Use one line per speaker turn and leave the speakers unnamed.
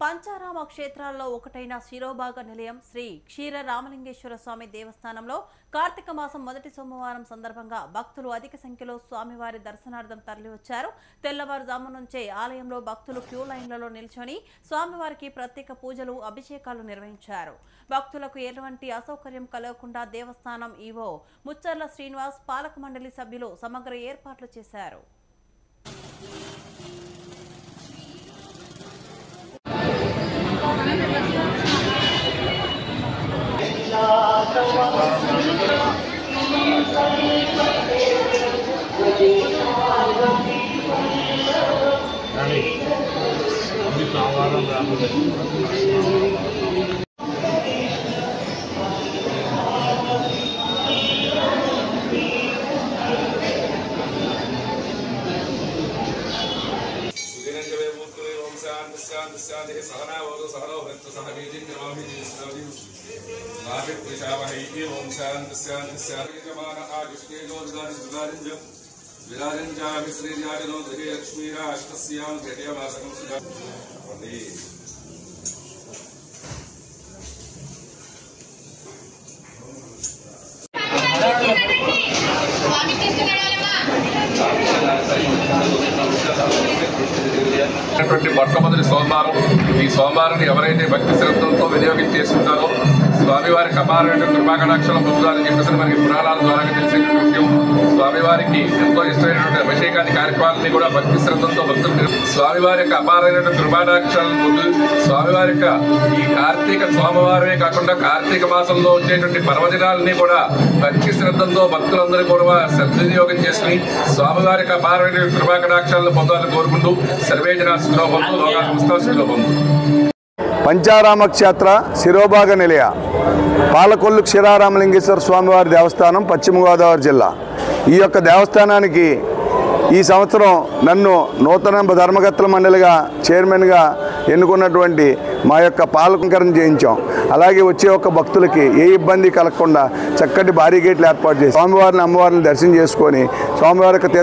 పంచారామ క్షేత్రాల్లో ఒకటైన శిరోభాగ నిలయం శ్రీ క్షీర రామలింగేశ్వర స్వామి దేవస్థానంలో కార్తీక మాసం మొదటి సోమవారం సందర్భంగా భక్తులు అధిక సంఖ్యలో స్వామివారి దర్శనార్థం తరలివచ్చారు. తెల్లవారుజాము నుంచే ఆలయంలో భక్తులు క్యూ లైన్లలో నిల్చొని స్వామివారికి ప్రత్యేక పూజలు, అభిషేకాలు నిర్వహించారు. భక్తులకు ఎటువంటి అసౌకర్యం కలగకుండా దేవస్థానం ఈవో ముచ్చర్ల శ్రీనివాస్, పాలక మండలి సభ్యులు సమగ్ర ఏర్పాట్లు చేశారు.
మొట్టమొదటి సోమవారం. ఈ సోమవారం ఎవరైతే భక్తి శ్రద్ధలతో వినియోగించేస్తుంటారో స్వామివారికి అపారమైన కృపాకటాక్షలు పొందుతారని చెప్పేసి మనకి పురాణాల ద్వారా తెలిసే విషయం. స్వామివారికి ఎంతో ఇష్టమైనటువంటి అభిషేకాది కార్యక్రమాలని కూడా భక్తి శ్రద్ధలతో భక్తులు స్వామివారి యొక్క అపారమైన కృపాకటాక్షాలను పొంది స్వామివారి యొక్క ఈ కార్తీక సోమవారమే కాకుండా కార్తీక మాసంలో వచ్చేటువంటి పర్వదినాలని కూడా భక్తి శ్రద్ధలతో భక్తులందరూ కూడా సద్వినియోగం చేసుకుని స్వామివారి యొక్క అపారమైన కృపాకటాక్షాలను పొందాలని కోరుకుంటూ సర్వేజన సుఖలోపంతో లోకా సంస్థ సుఖలోపంతో.
పంచారామ క్షేత్ర శిరోభాగ నిలయ పాలకొల్లు క్షీరారామలింగేశ్వర స్వామివారి దేవస్థానం, పశ్చిమ గోదావరి జిల్లా. ఈ యొక్క దేవస్థానానికి ఈ సంవత్సరం నన్ను నూతన ధర్మకర్తల మండలిగా చైర్మన్గా ఎన్నుకున్నటువంటి మా యొక్క పాలకం చేయించాం. అలాగే వచ్చే ఒక్క భక్తులకి ఏ ఇబ్బంది కలగకుండా చక్కటి భారీ గేట్లు ఏర్పాటు చేసి స్వామివారిని, అమ్మవారిని దర్శనం చేసుకొని స్వామివారి యొక్క